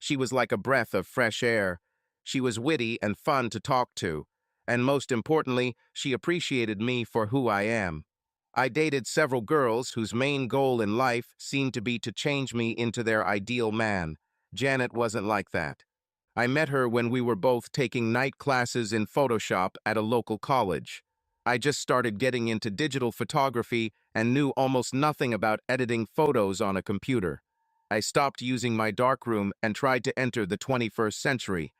She was like a breath of fresh air. She was witty and fun to talk to. And most importantly, she appreciated me for who I am. I dated several girls whose main goal in life seemed to be to change me into their ideal man. Janet wasn't like that. I met her when we were both taking night classes in Photoshop at a local college. I just started getting into digital photography and knew almost nothing about editing photos on a computer. I stopped using my darkroom and tried to enter the 21st century.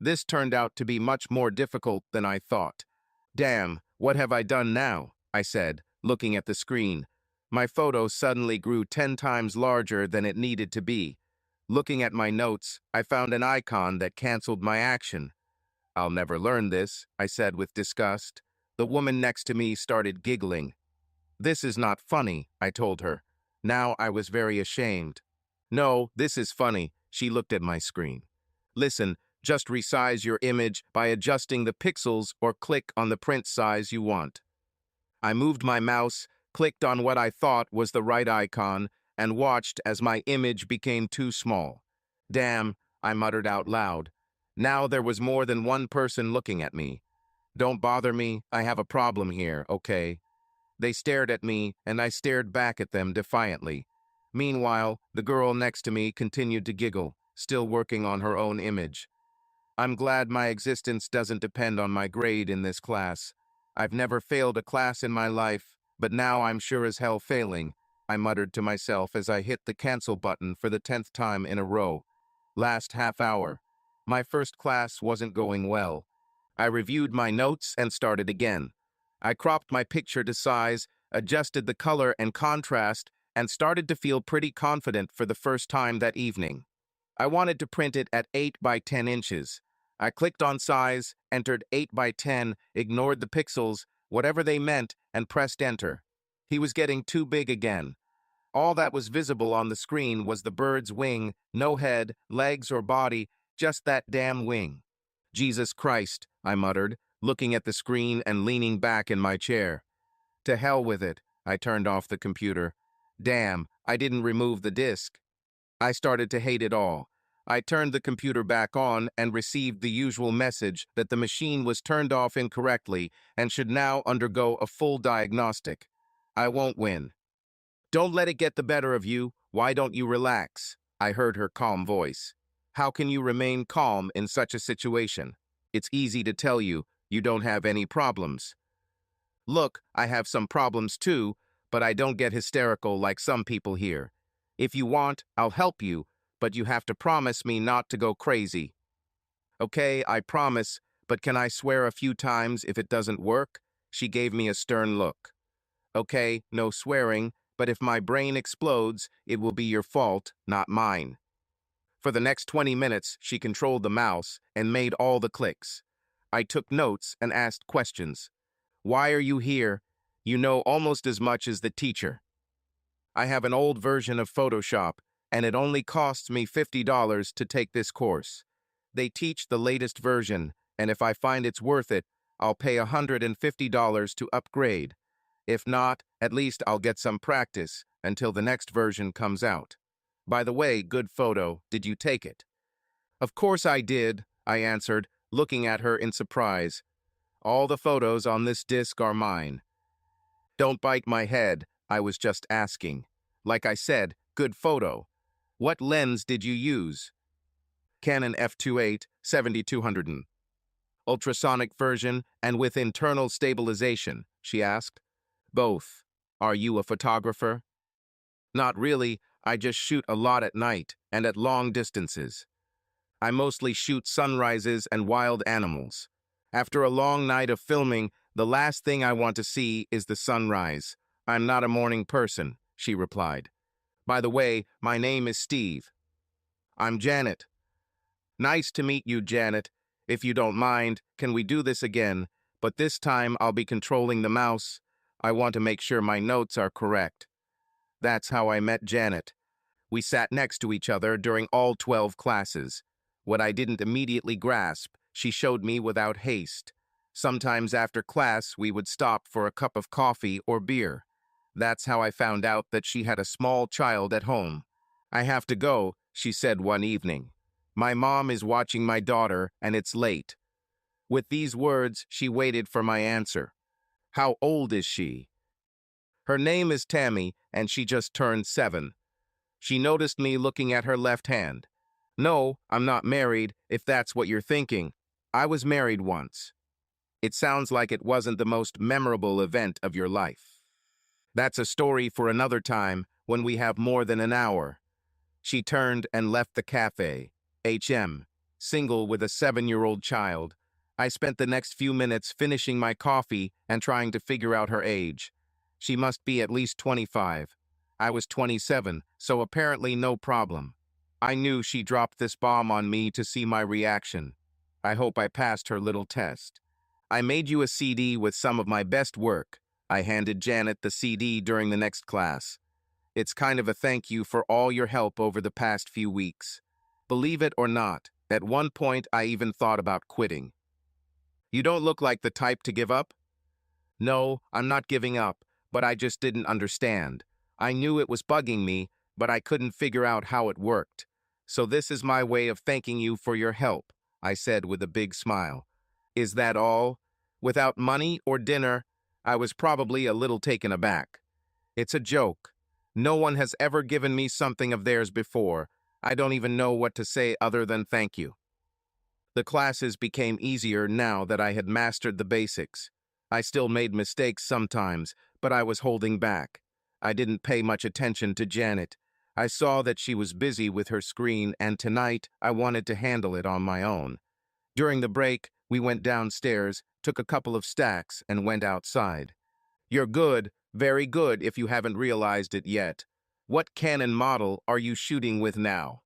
This turned out to be much more difficult than I thought. Damn, what have I done now? I said, looking at the screen. My photo suddenly grew 10 times larger than it needed to be. Looking at my notes, I found an icon that canceled my action. I'll never learn this, I said with disgust. The woman next to me started giggling. This is not funny, I told her. Now I was very ashamed. No, this is funny, she looked at my screen. Listen, just resize your image by adjusting the pixels or click on the print size you want. I moved my mouse, clicked on what I thought was the right icon, and watched as my image became too small. Damn, I muttered out loud. Now there was more than one person looking at me. Don't bother me, I have a problem here, okay? They stared at me, and I stared back at them defiantly. Meanwhile, the girl next to me continued to giggle, still working on her own image. I'm glad my existence doesn't depend on my grade in this class. I've never failed a class in my life, but now I'm sure as hell failing, I muttered to myself as I hit the cancel button for the 10th time in a row. Last half hour. My first class wasn't going well. I reviewed my notes and started again. I cropped my picture to size, adjusted the color and contrast, and started to feel pretty confident for the first time that evening. I wanted to print it at 8 by 10 inches. I clicked on size, entered 8 by 10, ignored the pixels, whatever they meant, and pressed enter. He was getting too big again. All that was visible on the screen was the bird's wing, no head, legs, or body, just that damn wing. Jesus Christ, I muttered, looking at the screen and leaning back in my chair. To hell with it, I turned off the computer. Damn, I didn't remove the disk. I started to hate it all. I turned the computer back on and received the usual message that the machine was turned off incorrectly and should now undergo a full diagnostic. I won't win. Don't let it get the better of you. Why don't you relax? I heard her calm voice. How can you remain calm in such a situation? It's easy to tell you, you don't have any problems. Look, I have some problems too, but I don't get hysterical like some people here. If you want, I'll help you, but you have to promise me not to go crazy. Okay, I promise, but can I swear a few times if it doesn't work? She gave me a stern look. Okay, no swearing, but if my brain explodes, it will be your fault, not mine. For the next 20 minutes, she controlled the mouse and made all the clicks. I took notes and asked questions. Why are you here? You know almost as much as the teacher. I have an old version of Photoshop, and it only costs me $50 to take this course. They teach the latest version, and if I find it's worth it, I'll pay $150 to upgrade. If not, at least I'll get some practice until the next version comes out. By the way, good photo, did you take it? Of course I did, I answered, looking at her in surprise. All the photos on this disc are mine. Don't bite my head, I was just asking. Like I said, good photo. What lens did you use? Canon f2.8 7200. Ultrasonic version and with internal stabilization, she asked. Both. Are you a photographer? Not really, I just shoot a lot at night and at long distances. I mostly shoot sunrises and wild animals. After a long night of filming, the last thing I want to see is the sunrise. I'm not a morning person, she replied. By the way, my name is Steve. I'm Janet. Nice to meet you, Janet. If you don't mind, can we do this again? But this time I'll be controlling the mouse. I want to make sure my notes are correct. That's how I met Janet. We sat next to each other during all 12 classes. What I didn't immediately grasp, she showed me without haste. Sometimes after class, we would stop for a cup of coffee or beer. That's how I found out that she had a small child at home. I have to go, she said one evening. My mom is watching my daughter, and it's late." With these words, she waited for my answer. "How old is she?" "Her name is Tammy, and she just turned 7. She noticed me looking at her left hand. "No, I'm not married, if that's what you're thinking. I was married once." "It sounds like it wasn't the most memorable event of your life." "That's a story for another time, when we have more than an hour." She turned and left the cafe. Single with a 7-year-old child. I spent the next few minutes finishing my coffee and trying to figure out her age. She must be at least 25. I was 27, so apparently no problem. I knew she dropped this bomb on me to see my reaction. I hope I passed her little test. "I made you a CD with some of my best work." I handed Janet the CD during the next class. "It's kind of a thank you for all your help over the past few weeks." Believe it or not, at one point I even thought about quitting. "You don't look like the type to give up." "No, I'm not giving up, but I just didn't understand. I knew it was bugging me, but I couldn't figure out how it worked. So this is my way of thanking you for your help," I said with a big smile. "Is that all?" Without money or dinner, I was probably a little taken aback. "It's a joke. No one has ever given me something of theirs before. I don't even know what to say other than thank you." The classes became easier now that I had mastered the basics. I still made mistakes sometimes, but I was holding back. I didn't pay much attention to Janet. I saw that she was busy with her screen, and tonight I wanted to handle it on my own. During the break, we went downstairs, took a couple of stacks, and went outside. "You're good, very good if you haven't realized it yet. What Canon model are you shooting with now?"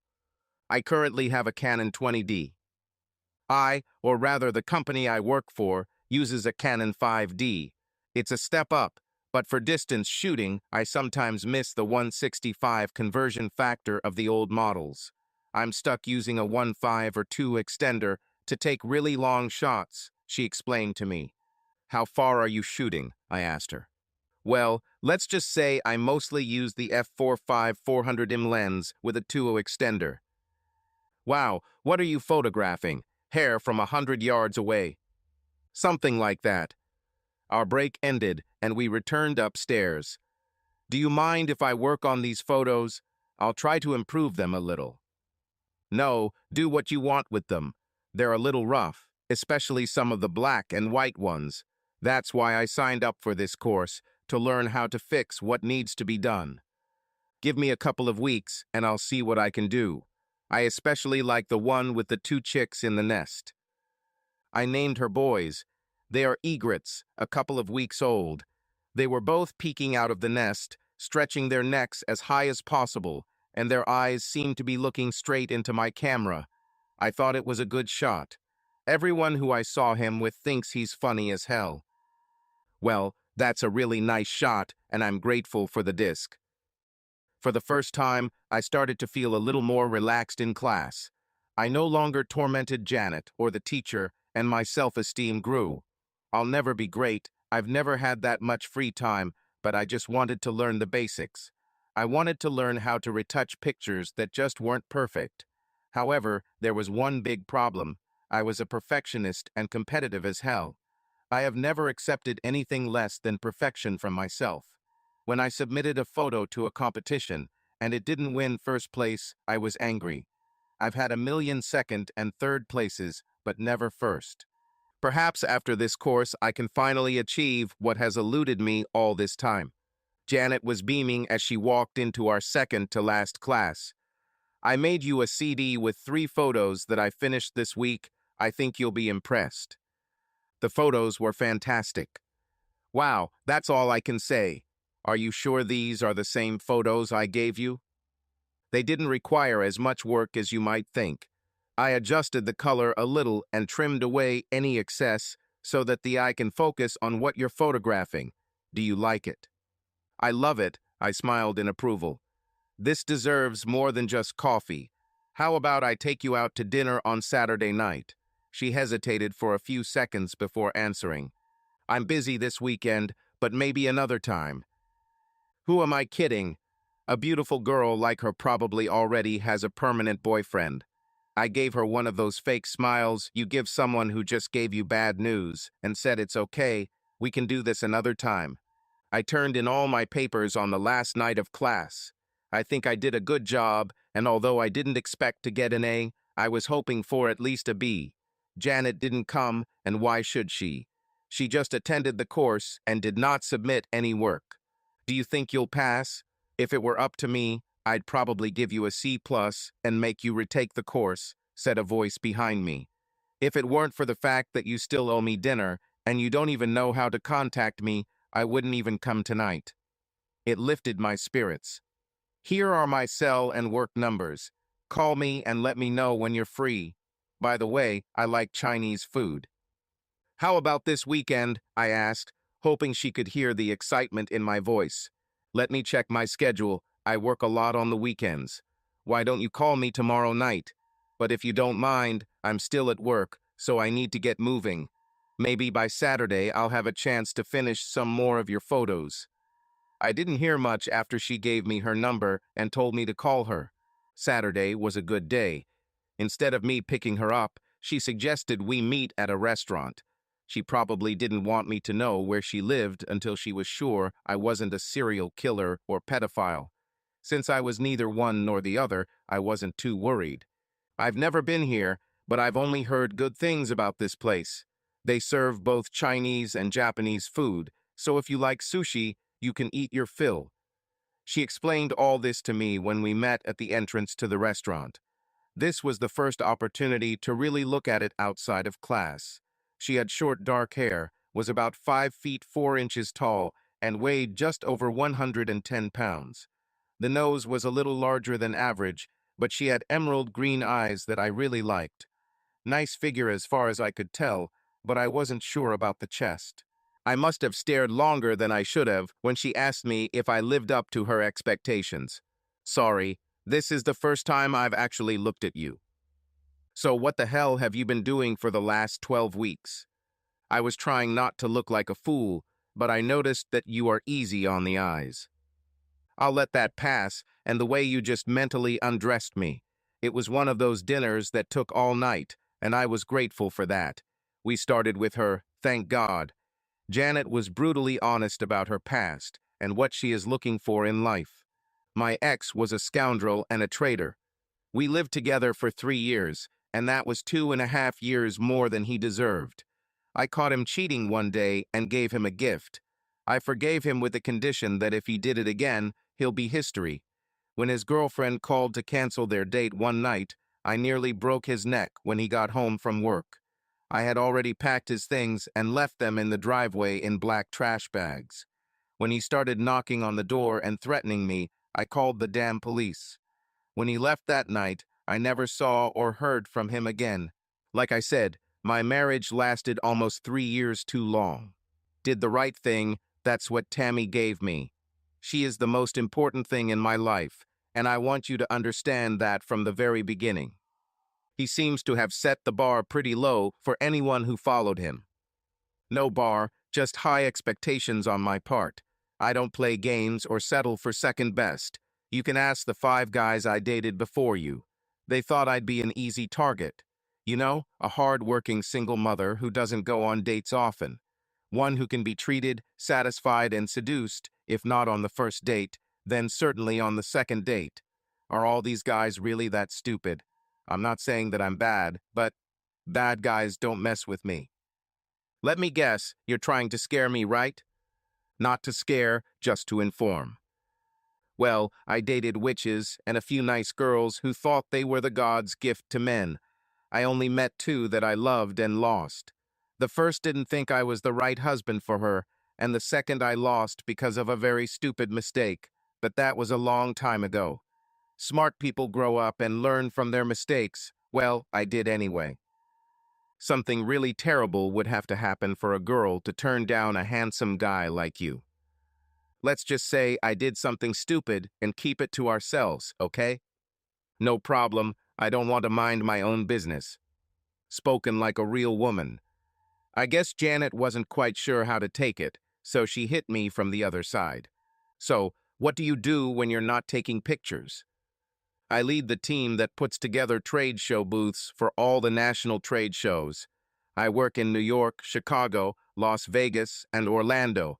"I currently have a Canon 20D. Or rather the company I work for, uses a Canon 5D. It's a step up, but for distance shooting, I sometimes miss the 165 conversion factor of the old models. I'm stuck using a 1.5 or 2 extender to take really long shots," she explained to me. "How far are you shooting?" I asked her. "Well, let's just say I mostly use the f4.5 400mm lens with a 2.0 extender." "Wow, what are you photographing? Hair from 100 yards away." "Something like that." Our break ended, and we returned upstairs. "Do you mind if I work on these photos? I'll try to improve them a little." "No, do what you want with them. They're a little rough, especially some of the black and white ones. That's why I signed up for this course, to learn how to fix what needs to be done. Give me a couple of weeks, and I'll see what I can do. I especially like the one with the 2 chicks in the nest." I named her boys. They are egrets, a couple of weeks old. They were both peeking out of the nest, stretching their necks as high as possible, and their eyes seemed to be looking straight into my camera. I thought it was a good shot. Everyone who I saw him with thinks he's funny as hell. Well, that's a really nice shot, and I'm grateful for the disc. For the first time, I started to feel a little more relaxed in class. I no longer tormented Janet or the teacher, and my self-esteem grew. I'll never be great. I've never had that much free time, but I just wanted to learn the basics. I wanted to learn how to retouch pictures that just weren't perfect. However, there was one big problem. I was a perfectionist and competitive as hell. I have never accepted anything less than perfection from myself. When I submitted a photo to a competition and it didn't win first place, I was angry. I've had a million second and third places, but never first. Perhaps after this course, I can finally achieve what has eluded me all this time. Janet was beaming as she walked into our second to last class. "I made you a CD with 3 photos that I finished this week. I think you'll be impressed." The photos were fantastic. "Wow, that's all I can say. Are you sure these are the same photos I gave you?" "They didn't require as much work as you might think. I adjusted the color a little and trimmed away any excess so that the eye can focus on what you're photographing. Do you like it?" "I love it," I smiled in approval. "This deserves more than just coffee. How about I take you out to dinner on Saturday night?" She hesitated for a few seconds before answering. "I'm busy this weekend, but maybe another time." Who am I kidding? A beautiful girl like her probably already has a permanent boyfriend. I gave her one of those fake smiles you give someone who just gave you bad news and said it's okay, we can do this another time. I turned in all my papers on the last night of class. I think I did a good job, and although I didn't expect to get an A, I was hoping for at least a B. Janet didn't come, and why should she? She just attended the course and did not submit any work. Do you think you'll pass? If it were up to me, I'd probably give you a C plus and make you retake the course, said a voice behind me. If it weren't for the fact that you still owe me dinner, and you don't even know how to contact me, I wouldn't even come tonight. It lifted my spirits. Here are my cell and work numbers. Call me and let me know when you're free. By the way, I like Chinese food. How about this weekend? I asked, hoping she could hear the excitement in my voice. Let me check my schedule. I work a lot on the weekends. Why don't you call me tomorrow night? But if you don't mind, I'm still at work, so I need to get moving. Maybe by Saturday I'll have a chance to finish some more of your photos. I didn't hear much after she gave me her number and told me to call her. Saturday was a good day. Instead of me picking her up, she suggested we meet at a restaurant. She probably didn't want me to know where she lived until she was sure I wasn't a serial killer or pedophile. Since I was neither one nor the other, I wasn't too worried. I've never been here, but I've only heard good things about this place. They serve both Chinese and Japanese food, so if you like sushi, you can eat your fill. She explained all this to me when we met at the entrance to the restaurant. This was the first opportunity to really look at it outside of class. She had short dark hair, was about 5 feet 4 inches tall, and weighed just over 110 pounds. The nose was a little larger than average, but she had emerald green eyes that I really liked. Nice figure as far as I could tell, but I wasn't sure about the chest. I must have stared longer than I should have when she asked me if I lived up to her expectations. Sorry, this is the first time I've actually looked at you. So what the hell have you been doing for the last 12 weeks? I was trying not to look like a fool, but I noticed that you are easy on the eyes. I'll let that pass, and the way you just mentally undressed me. It was one of those dinners that took all night, and I was grateful for that. We started with her, thank God. Janet was brutally honest about her past and what she is looking for in life. My ex was a scoundrel and a traitor. We lived together for 3 years, and that was 2.5 years more than he deserved. I caught him cheating one day and gave him a gift. I forgave him with the condition that if he did it again, he'll be history. When his girlfriend called to cancel their date one night, I nearly broke his neck when he got home from work. I had already packed his things and left them in the driveway in black trash bags. When he started knocking on the door and threatening me, I called the damn police. When he left that night, I never saw or heard from him again. Like I said, my marriage lasted almost 3 years too long. Did the right thing, that's what Tammy gave me. She is the most important thing in my life, and I want you to understand that from the very beginning. He seems to have set the bar pretty low for anyone who followed him. No bar, just high expectations on my part. I don't play games or settle for second best. You can ask the 5 guys I dated before you. They thought I'd be an easy target. You know, a hard-working single mother who doesn't go on dates often. One who can be treated, satisfied, and seduced, if not on the first date, then certainly on the second date. Are all these guys really that stupid? I'm not saying that I'm bad, but bad guys don't mess with me. Let me guess, you're trying to scare me, right? Not to scare, just to inform. Well, I dated witches and a few nice girls who thought they were the gods' gift to men. I only met 2 that I loved and lost. The first didn't think I was the right husband for her, and the second I lost because of a very stupid mistake, but that was a long time ago. Smart people grow up and learn from their mistakes. Well, I did anyway. Something really terrible would have to happen for a girl to turn down a handsome guy like you. Let's just say I did something stupid and keep it to ourselves, okay? No problem, I don't want to mind my own business. Spoken like a real woman. I guess Janet wasn't quite sure how to take it, so she hit me from the other side. So, what do you do when you're not taking pictures? I lead the team that puts together trade show booths for all the national trade shows. I work in New York, Chicago, Las Vegas, and Orlando.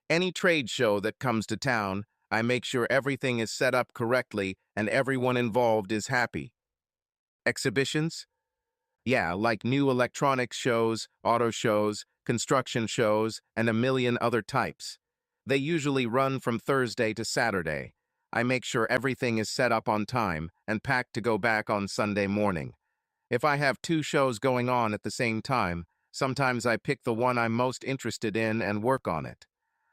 Any trade show that comes to town, I make sure everything is set up correctly and everyone involved is happy. Exhibitions? Yeah, like new electronics shows, auto shows, construction shows, and a million other types. They usually run from Thursday to Saturday. I make sure everything is set up on time and packed to go back on Sunday morning. If I have two shows going on at the same time, sometimes I pick the one I'm most interested in and work on it.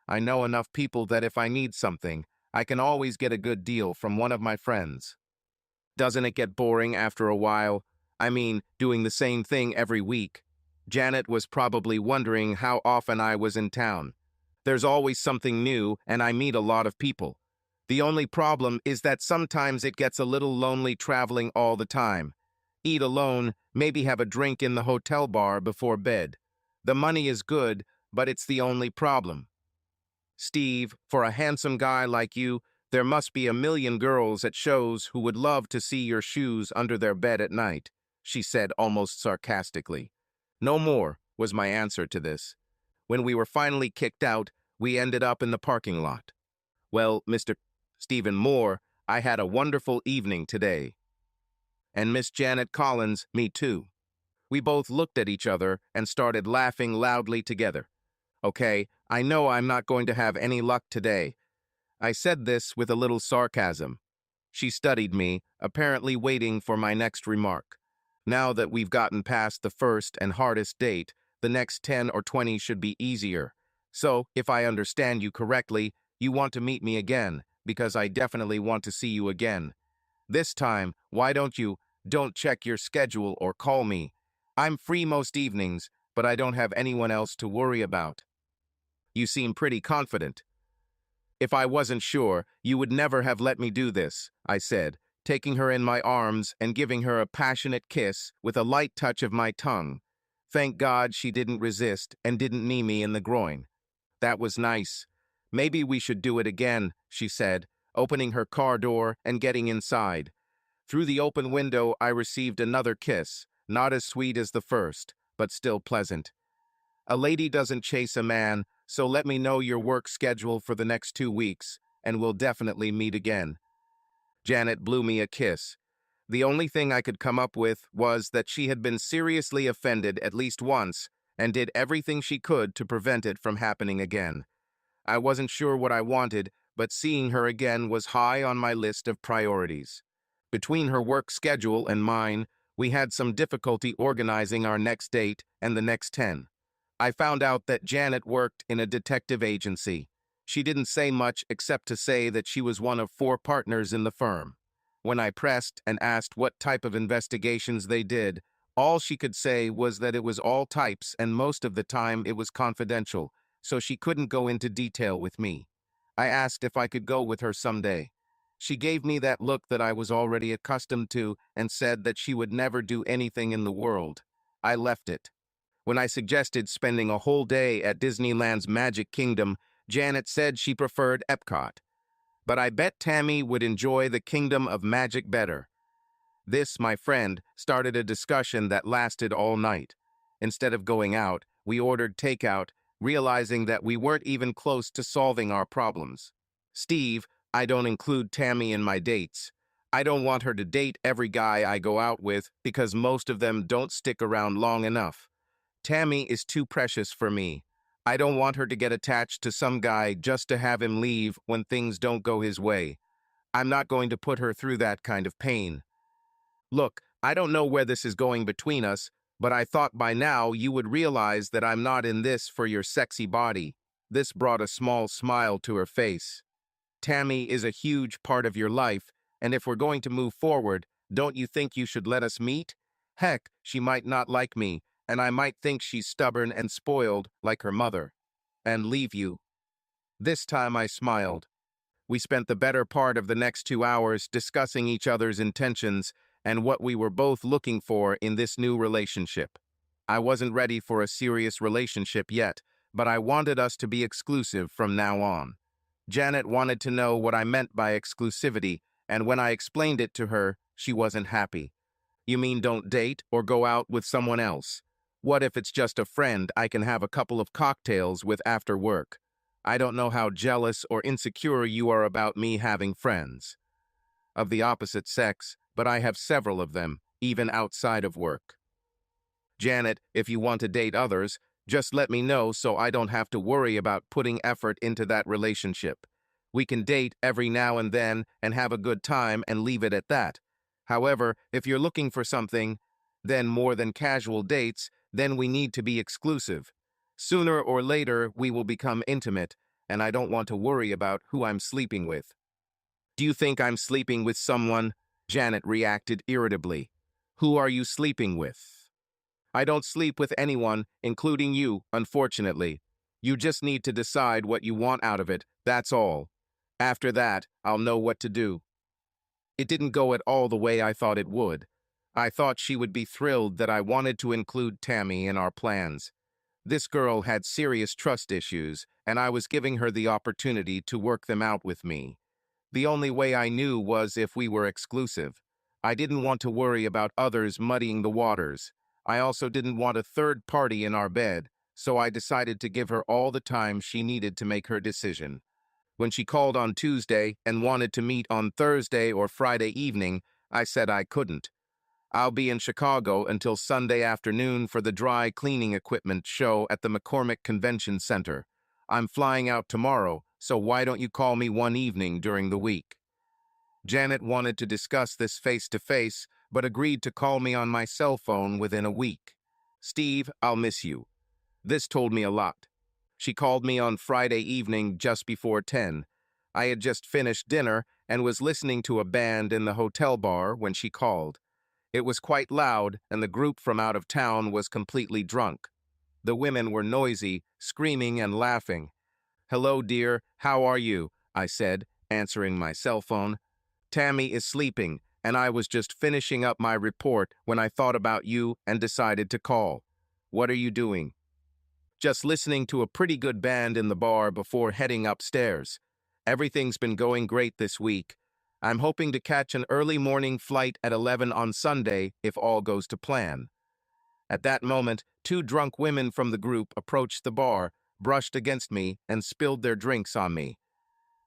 I know enough people that if I need something, I can always get a good deal from one of my friends. Doesn't it get boring after a while? I mean, doing the same thing every week. Janet was probably wondering how often I was in town. There's always something new, and I meet a lot of people. The only problem is that sometimes it gets a little lonely traveling all the time. Eat alone, maybe have a drink in the hotel bar before bed. The money is good, but it's the only problem. Steve, for a handsome guy like you, there must be a million girls at shows who would love to see your shoes under their bed at night, she said almost sarcastically. No more, was my answer to this. When we were finally kicked out, we ended up in the parking lot. Well, Mr. Stephen Moore, I had a wonderful evening today. And Miss Janet Collins, me too. We both looked at each other and started laughing loudly together. Okay, I know I'm not going to have any luck today. I said this with a little sarcasm. She studied me, apparently waiting for my next remark. Now that we've gotten past the first and hardest date, the next 10 or 20 should be easier. So, if I understand you correctly, you want to meet me again, because I definitely want to see you again. This time, why don't check your schedule or call me. I'm free most evenings, but I don't have anyone else to worry about. You seem pretty confident. If I wasn't sure, you would never have let me do this, I said, taking her in my arms and giving her a passionate kiss with a light touch of my tongue. Thank God she didn't resist and didn't knee me in the groin. That was nice. Maybe we should do it again, she said, opening her car door and getting inside. Through the open window, I received another kiss, not as sweet as the first, but still pleasant. A lady doesn't chase a man, so let me know your work schedule for the next 2 weeks, and we'll definitely meet again. Janet blew me a kiss. The only thing I could come up with was that she had been seriously offended at least once, and did everything she could to prevent it from happening again. I wasn't sure what I wanted, but seeing her again was high on my list of priorities. Between her work schedule and mine, we had some difficulty organizing our next date and the next 10. I found out that Janet worked in a detective agency. She didn't say much except to say that she was one of 4 partners in the firm. When I pressed and asked what type of investigations they did, all she could say was that it was all types and most of the time it was confidential, so she couldn't go into detail with me. I asked if I could go with her someday. She gave me that look that I was already accustomed to and said that she would never do anything in the world. I left it. When I suggested spending a whole day at Disneyland's Magic Kingdom, Janet said she preferred Epcot. But I bet Tammy would enjoy the Kingdom of Magic better. This, my friend, started a discussion that lasted all night. Instead of going out, we ordered takeout, realizing that we weren't even close to solving our problems. Steve, I don't include Tammy in my dates. I don't want her to date every guy I go out with because most of them don't stick around long enough. Tammy is too precious for me. I don't want her to get attached to some guy just to have him leave when things don't go his way. I'm not going to put her through that kind of pain. Look, I don't know where this is going between us, but I thought by now you would realize that I'm not in this for your sexy body. This brought a small smile to her face. Tammy is a huge part of your life, and if we're going to move forward, don't you think you should let us meet? Heck, she might not like me, and I might think she's stubborn and spoiled like her mother, and leave you. This time I smiled. We spent the better part of the next 2 hours discussing each other's intentions and what we were both looking for in this new relationship. I wasn't ready for a serious relationship yet, but I wanted us to be exclusive from now on. Janet wanted to know what I meant by exclusivity, and when I explained it to her, she wasn't happy. You mean don't date or go out with someone else? What if it's just a friend I can have a couple of cocktails with after work? I don't know how jealous or insecure you are about me having friends of the opposite sex, but I have several of them, even outside of work. Janet, if you want to date others, just let me know so I don't have to worry about putting effort into that relationship. We can date every now and then and have a good time and leave it at that. However, if you're looking for something, then more than casual dates, then we need to be exclusive. Sooner or later, we will become intimate, and I don't want to worry about who I'm sleeping with. Do you think I'm sleeping with someone? Janet reacted irritably. Who are you sleeping with? I don't sleep with anyone, including you, unfortunately. You just need to decide what you want out of it, that's all. After that, I'll know what to do. It didn't go at all the way I thought it would. I thought she would be thrilled that I wanted to include Tammy in our plans. This girl had serious trust issues, and I was giving her the opportunity to work them out with me. The only way I knew was if we were exclusive. I didn't want to worry about others muddying the waters. I also didn't want a third party in our bed, so I decided to give her all the time she needed to make her decision. When she called on Tuesday and wanted to meet on Thursday or Friday evening, I said I couldn't. I'll be in Chicago until Sunday afternoon for the dry cleaning equipment show at the McCormick Convention Center. I'm flying out tomorrow, so why don't you call me one evening during the week? Janet wanted to discuss this face-to-face, but agreed to call me on my cell phone within a week. Steve, I'll miss you. This told me a lot. She called me on Friday evening just before 10. I had just finished dinner and was listening to a band in the hotel bar when she called. It was quite loud, and the group from out of town was completely drunk. The women were noisy, screaming and laughing. "Hello, dear, how are you?" I said, answering my cell phone. "Tammy is sleeping, and I was just finishing up my report when I thought about you and decided to call. What are you doing?" "Just listening to a pretty good band in the bar before heading upstairs. Everything's been going great this week. I'm hoping to catch an early morning flight at 11 on Sunday if all goes to plan." At that moment, two drunk women from the group approached the bar, brushed against me, and spilled their drinks on me.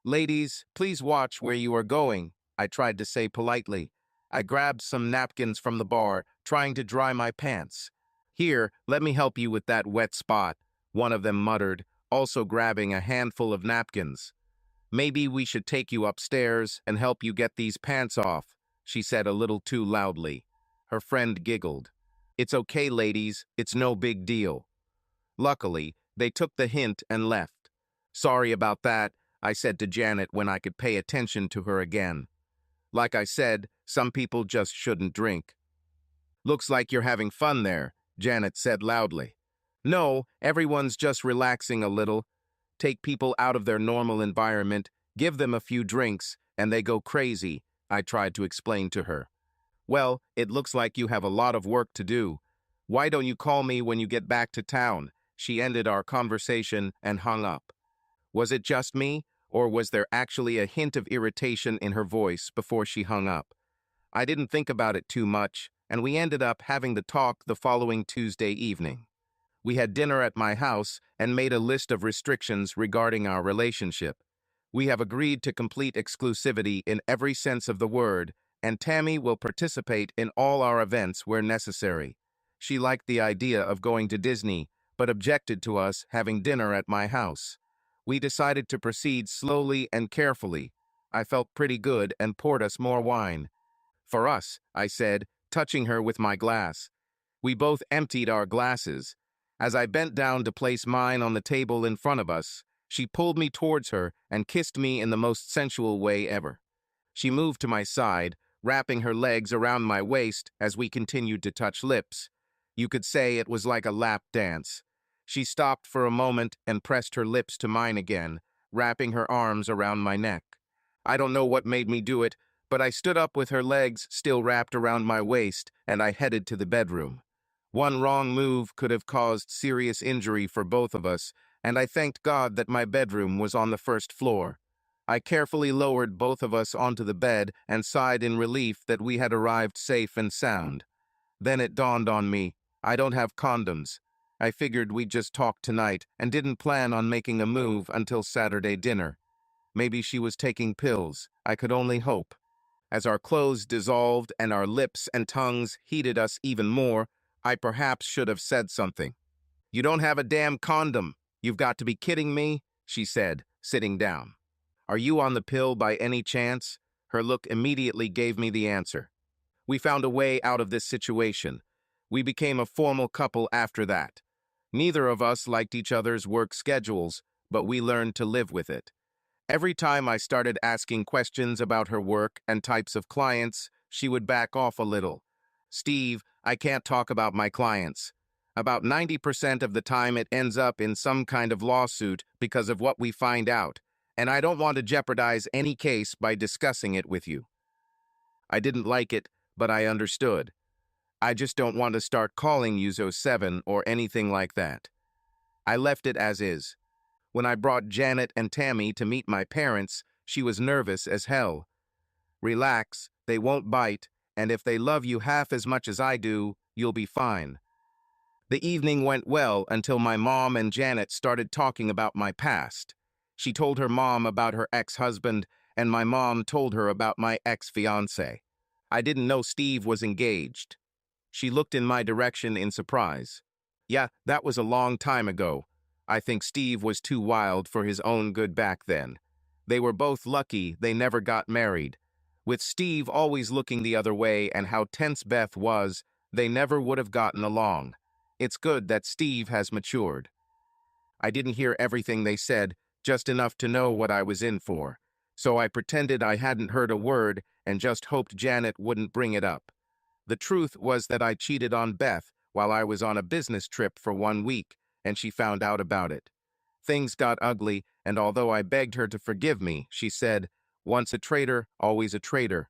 "Ladies, please watch where you are going," I tried to say politely. I grabbed some napkins from the bar, trying to dry my pants. "Here, let me help you with that wet spot," one of them muttered, also grabbing a handful of napkins. "Maybe we should take you upstairs and help you get these pants off," she said a little too loudly. Her friend giggled. "It's okay, ladies, it's no big deal." Luckily, they took the hint and left. "Sorry about that," I said to Janet when I could pay attention to her again. "Like I said, some people just shouldn't drink." "Looks like you're having fun there," Janet said loudly. "No, everyone's just relaxing a little. Take people out of their normal environment, give them a few drinks, and they go crazy," I tried to explain to her. "Well, it looks like you have a lot of work to do. Why don't you call me when you get back to town?" She ended our conversation and hung up. Was it just me, or was there actually a hint of irritation in her voice before she hung up? I didn't think about it too much, and we ended up having the talk the following Tuesday evening. We had dinner at my house and made a list of restrictions regarding our relationship. We have agreed to complete exclusivity in every sense of the word, and Tammy will participate in all our events where necessary. She liked the idea of going to Disney, but objected to us having dinner at my house. We decided to proceed slowly and carefully. I felt pretty good and poured us more wine. "For us," I said, touching her with my glass. We both emptied our glasses. As I bent down to place mine on the table in front of us, she pulled me towards her and kissed me in the most sensual way ever. She moved to my side, wrapping her legs around my waist as we continued to touch lips. You could say it was like a lap dance. She stopped for a moment and pressed her lips to mine again, wrapping her arms around my neck. I don't know what made me do it, but I stood up with her legs still wrapped around my waist, and I headed to the bedroom. One wrong move could have caused serious injury for both of us, and I thanked God that my bedroom was on the first floor. I carefully lowered both of us onto the bed and sighed in relief that we had arrived safe and sound. Then it dawned on me, I don't have condoms. I figured we'd just talk tonight and didn't plan on making a move until Saturday dinner. Maybe she was taking pills. I could only hope. As our clothes dissolved and our lips and tongues heated us even more, I perhaps should have said something. "You don't have a damn condom. You've got to be kidding me," she said, sitting down. "Are you on the pill by any chance?" Her look immediately gave me the answer. We found a way out of this situation. We became a formal couple after that. Neither of us liked each other's work schedules, but we learned to live with it. Every time I started asking questions about her work and types of clients, she would back off a little. "Steve, I can't talk about my clients. About 90% of the time it ends up in some kind of lawsuit because of what we find out, and I don't want to jeopardize any case by discussing it with you." I didn't like it, but I understood. "I just don't want to start calling you Zo7 or anything like that." I left it as is. When I brought Janet and Tammy to meet my parents, she was nervous as hell. "Relax, they won't bite, and if they love you half as much as I do, you'll be fine." The evening went well until my mom and Janet started talking about my past. She told her mom about her ex-husband, and my mom told her about my ex-fiancé. I didn't know Steve was engaged. She looked in my direction in surprise. "Yeah, that was a long time ago. I think Steve was too wild for his own good back then. They were both lucky they never got married. With Steve always looking the other way and how tense Beth was, they never would have gotten along. It's good that Steve has matured." I didn't hear everything they said, just enough to know what I was in for. So I pretended I hadn't heard a word and just hoped Janet wouldn't bring it up. The truth was that I cheated on Beth while I was on a business trip for 1 week, and she found out about it. Things got ugly, and although I begged her to forgive me, she said, "Once a traitor, always a traitor."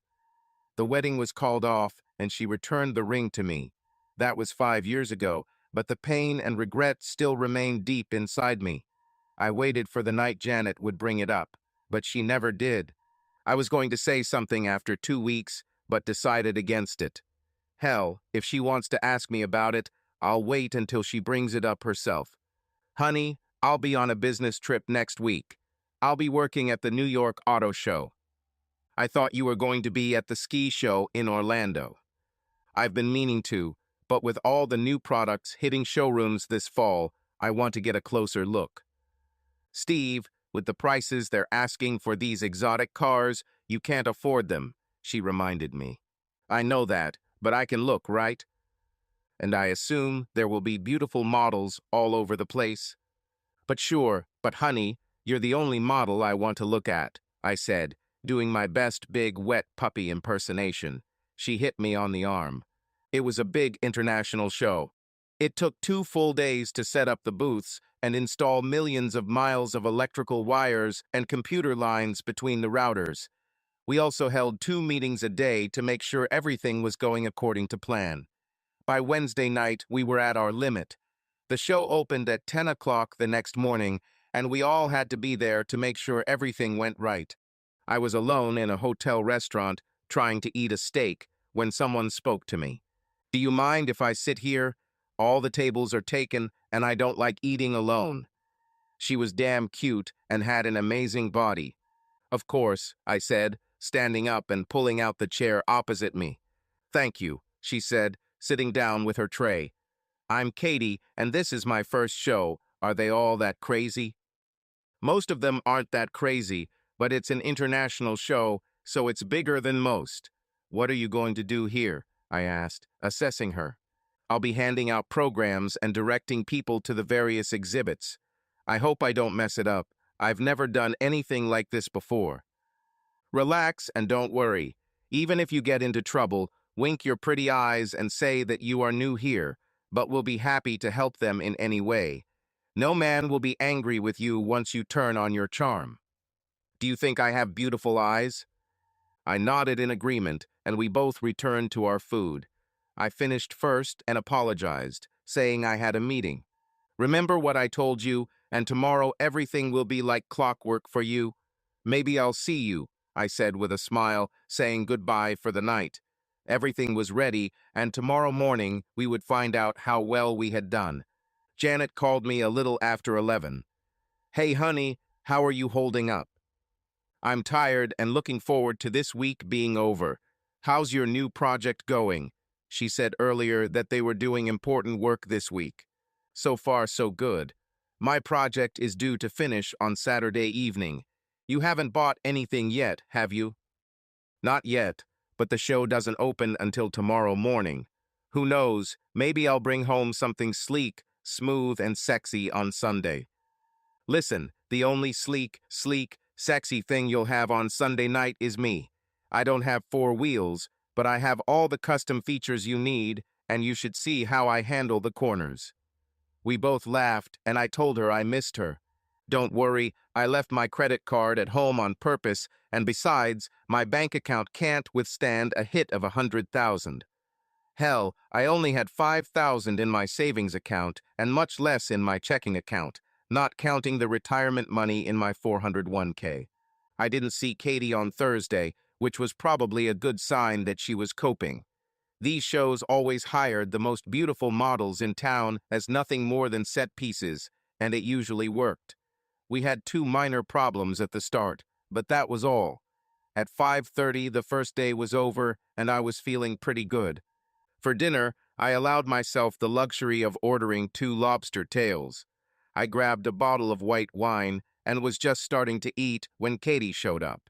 The wedding was called off, and she returned the ring to me. That was 5 years ago, but the pain and regret still remained deep inside me. I waited for the night Janet would bring it up, but she never did. I was going to say something after 2 weeks, but decided against it. Hell, if she wants to ask me about it, I'll wait until she brings it up herself. "Honey, I'll be on a business trip next week. I'll be working at the New York Auto Show." "I thought you were going to be at the ski show in Orlando." "I've been meaning to, but with all the new products hitting showrooms this fall, I want to get a closer look." "Steve, with the prices they're asking for these exotic cars, you can't afford them," she reminded me. "I know that, but I can look, right? And I assume there will be beautiful models all over the place." "But sure, but honey, you're the only model I want to look at," I said, doing my best big wet puppy impersonation. She hit me on the arm. It was a big international show. It took 2 full days to set up the booths and install millions of miles of electrical wires and computer lines between the routers. We also held 2 meetings a day to make sure everything was going according to plan. By Wednesday night, we were at our limit. The show opened at 10 o'clock the next morning, and we all had to be there to make sure everything went right. I was alone in a hotel restaurant, trying to eat a steak, when someone spoke to me. "Do you mind if I sit here? All the tables are taken, and I don't like eating alone." She was damn cute and had an amazing body. "Of course," I said, standing up and pulling out the chair opposite me. "Thank you," she said, sitting down with her tray. "I'm Katie, and this is my first show. Are they all that crazy?" "Most of them aren't that crazy, but it's an international show, so it's bigger than most." "What are you going to do here?" I asked, assessing her. "I'll be handing out programs and directing people to the various exhibits. I hope I don't mess it up. I've never done anything like this before." "Relax and don't worry. Even if you get into trouble, wink your pretty eyes and say that you are new here, but we'll be happy to help them in any way. No man will be angry with you once you turn on your charm." "Do you think I have beautiful eyes?" I nodded in agreement, and we both returned to our food. I finished first and apologized, saying I had a meeting. "Remember what I told you, and tomorrow everything will be like clockwork for you." Maybe I'll see you, I said with a smile, saying goodbye for the night. Everything was ready, and tomorrow morning we would find out how well we had done. Janet called me a little after 11. Hey, honey, how are you holding up? I'm tired and looking forward to this week being over. How's your new project going? She said earlier that they were doing important work this week. So far, so good. My project is due to finish on Saturday evening. You haven't bought anything yet, have you? Not yet, but the show doesn't open until tomorrow morning. Who knows, maybe I'll bring home something sleek, smooth, and sexy on Sunday. Listen, the only sleek, sexy thing you'll have on Sunday night is me. I don't have four wheels, but I have all the custom features you need, and you should see how I handle the corners. We both laughed, and I told her I missed her. Don't worry, I left my credit card at home on purpose, and besides, my bank account can't withstand a hit of 100,000. Hell, I only had 5,000 in my savings account and much less in my checking account, not counting the retirement money in my 401k. I didn't see Katie on Thursday, which was probably a good sign that she was coping. These shows always hired the most beautiful models in town as nothing more than set pieces, and it usually worked. We had two minor problems at the start, but that was all. At 5:30, the first day was over, and I was feeling pretty good. For dinner, I allowed myself the luxury of ordering 2 lobster tails. I grabbed a bottle of white wine and was just starting to eat when Katie showed up.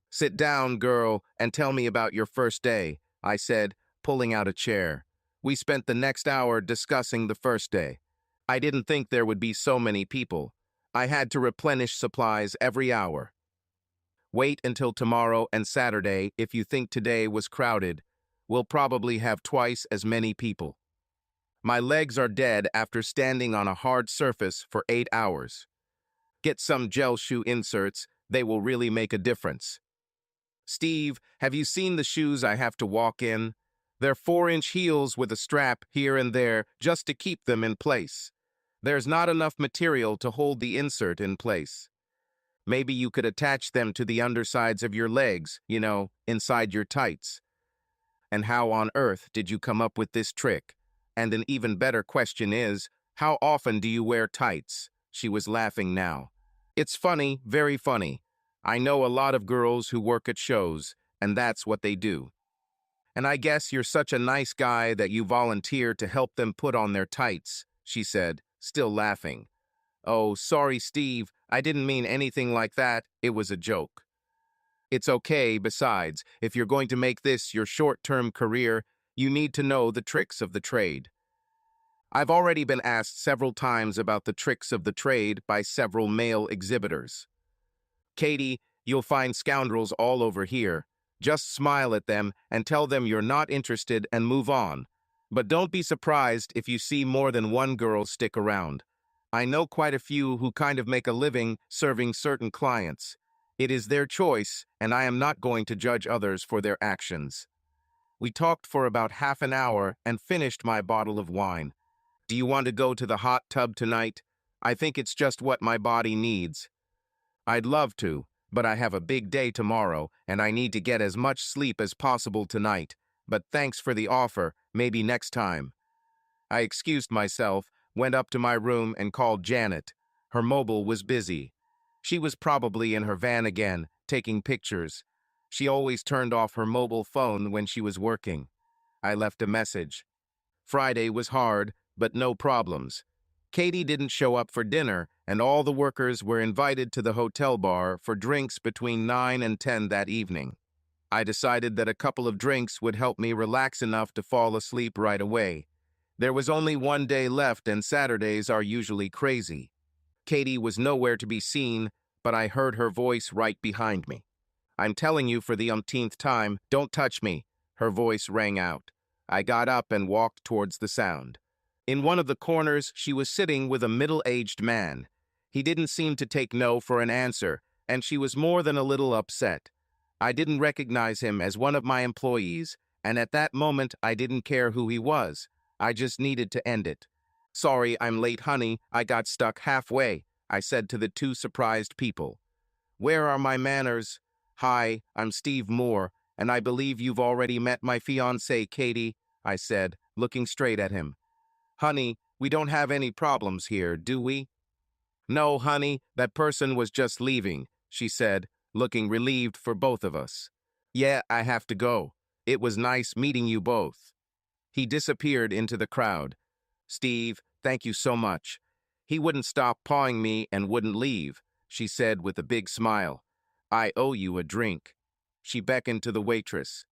Sit down, girl, and tell me about your first day, I said, pulling out a chair. We spent the next hour discussing the first day. I didn't think there would be so many people. I had to replenish supplies every hour. Wait until tomorrow and Saturday if you think today was crowded. We'll probably have twice as many people. My legs are dead after standing on a hard surface for 8 hours. Get some gel shoe inserts, they will really make a difference. Steve, have you seen the shoes I have to walk in? They're 4-inch heels with a strap here and there just to keep them in place. There's not enough material to hold the insert in place. Maybe you could attach them to the undersides of your legs, inside your tights. And how on earth did you come up with this trick? And an even better question is, how often do you wear tights? She was laughing now. It's funny, very funny. I know a lot of girls who work at shows, and that's what they do. And I guess you're such a nice guy that you volunteer to help them put on their tights, she said, still laughing. Oh, sorry, Steve. I didn't mean anything like that. It was a joke. It's okay, besides, if you're going to make this your short-term career, you need to know the tricks of the trade. I've already been asked several times about the tricks of the trade by several male exhibitors. Katie, you'll find scoundrels all over here. Just smile at them and tell them you're not interested and move on. But don't be surprised if you see more than one girl stick around. I know quite a few who kind of make a living serving certain clients. It is their choice, and I am not going to judge others for their actions. We talked for about half an hour and finished my bottle of wine. Do you want to go to the hot tub tonight? I think it's just what my body needs. I'd love to, but I have a big day tomorrow, and I need to get as much sleep as possible tonight. But thanks for the offer, maybe next time. I excused myself, went up to my room and called Janet. Her mobile was busy. She was probably in her van again, taking pictures. She always turned off her mobile phone when she was working. I left a message. Friday was hard, but no problems. Katie didn't show up for dinner, and all the workers were invited to the hotel bar for drinks between 9 and 10 that evening. I decided that a couple of drinks would help me relax enough to fall asleep right away. There was only one day left, and Saturdays are usually crazy. Katie was nowhere to be seen, but I heard her voice right behind me. I'm telling you for the umpteenth time, don't touch me, her voice rang out. I got up and walked towards the sound. In one of the corners, she was sitting with a middle-aged man. He didn't seem to take no for an answer, and she was more than a little upset. I didn't recognize him as one of my employees, and at that moment I didn't care who he was. I just needed to end it. Sorry, I'm late, honey. I got stuck halfway, I said to the two surprised people. Where are my manners? Hi, I'm Steve Moore, and I believe you've already met my fiancée, Katie, I said, looking straight at him. Honey, we don't have any problems here, do we? No, honey, that person was just leaving, she said, looking relieved for both of us. Yeah, I have to go. It was nice meeting you both. He disappeared into the crowd. Steve, thank you so much. He wouldn't stop pawing me and wouldn't leave, she said with a big smile. I owe you a drink. She beckoned to the waitress.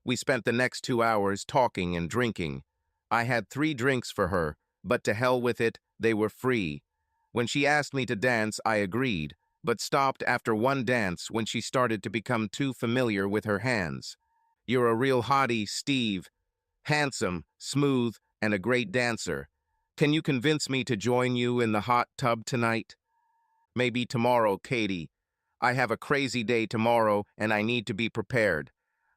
We spent the next 2 hours talking and drinking. I had 3 drinks for her, but to hell with it, they were free. When she asked me to dance, I agreed, but stopped after one dance when she started to become too familiar with her hands. You're a real hottie, Steve. Handsome, smooth, and a great dancer. Can you convince me to join you in the hot tub tonight? Maybe tomorrow, Katie. I have a crazy day tomorrow, and I need to be prepared.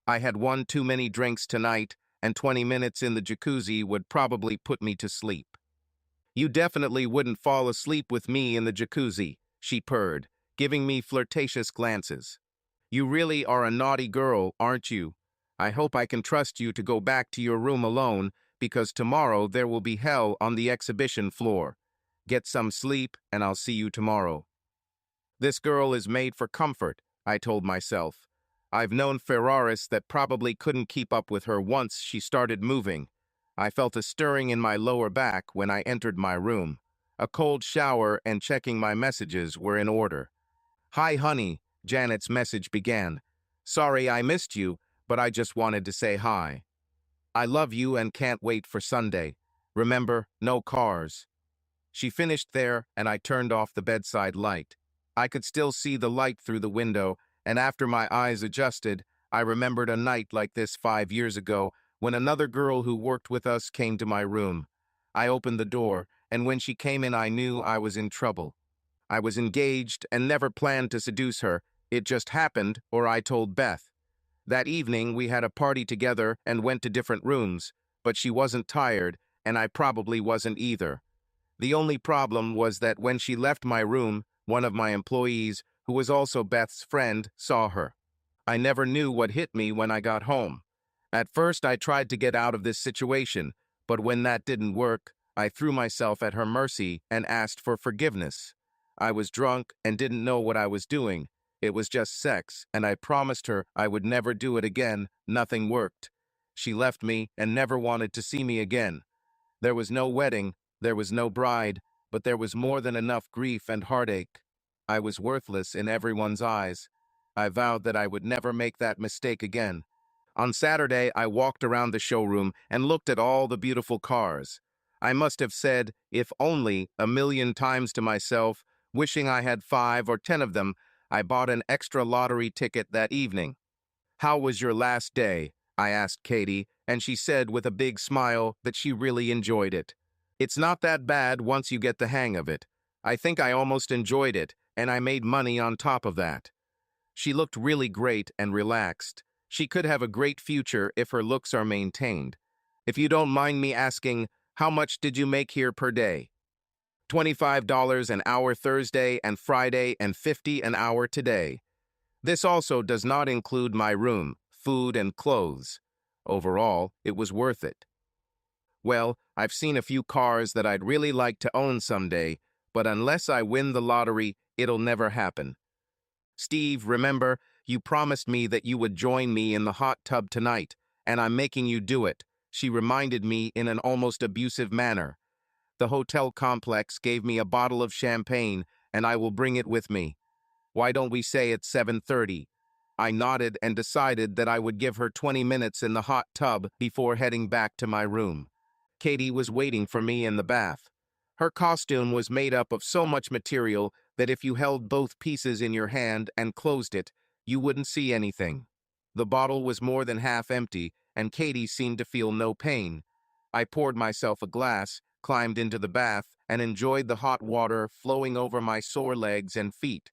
I had one too many drinks tonight, and 20 minutes in the jacuzzi would probably put me to sleep. You definitely wouldn't fall asleep with me in the jacuzzi, she purred, giving me flirtatious glances. You really are a naughty girl, aren't you? I hope I can trust you to go back to your room alone, because tomorrow there will be hell on the exhibition floor. Get some sleep, and I'll see you tomorrow. This girl is made for comfort, I told myself. I've known Ferraris that probably couldn't keep up with her once she started moving. I felt a stirring in my lower back when I entered my room. A cold shower and checking my messages were in order. Hi, honey, Janet's message began. Sorry I missed you, but I just wanted to say hi. I love you and can't wait for Sunday. Remember, no cars. She finished there, and I turned off the bedside light. I could still see the light through the window, and after my eyes adjusted, I remembered a night like this 5 years ago when another girl who worked with us came to my room. I opened the door, and when she came in, I knew I was in trouble. I was engaged and never planned to seduce her. It just happened, or I told Beth. That evening, we had a party together and went to different rooms, but she wasn't tired, and I probably wasn't either. The only problem was that when she left my room, one of my employees, who was also Beth's friend, saw her. I never knew what hit me when I got home. At first, I tried to get out of this situation, but when that didn't work, I threw myself at her mercy and asked for forgiveness. I was drunk and didn't know what I was doing. It was just sex, and I promised her I would never do it again. Nothing worked. She left me and never wanted to see me again. There was no wedding, there was no bride, but there was more than enough grief and heartache. I was worthless in everyone's eyes. I vowed that I would never make that mistake again. On Saturday, I walked around the showroom and looked at all the beautiful cars. I must have said, if only, 1,000,000 times to myself, wishing I had 5 or 10 of them. I bought an extra lottery ticket that evening. How was your last day? I asked Katie, and she said with a big smile that she really enjoyed it. It's not that bad once you get the hang of it. I think I almost enjoyed it, and I made money on top of that. She looked really great and relaxed. She could have a great future if her looks are maintained. If you don't mind me asking, how much did you make here per day? $25 an hour Thursday and Friday and $50 an hour today. This also does not include my room, food, and clothes. Overall, it was worth it. Well, I've seen a few cars that I'd really like to own someday, but unless I win the lottery, it'll never happen. Steve, remember, you promised me that you would join me in the hot tub tonight, and I'm making you do it, she reminded me in an almost abusive manner. The hotel complex gave me a bottle of champagne, and I will bring it with me. Why don't we say it's 7:30? I nodded and decided that I would give her 20 minutes in the hot tub before heading back to my room. Katie was waiting for me in the bath. Her costume was made up of so much material that if you held both pieces in your hand and closed it, you wouldn't see anything. The bottle was more than half empty, and Katie seemed to feel no pain. I poured myself a glass, climbed into the bath, and enjoyed the hot water flowing over my sore legs and feet.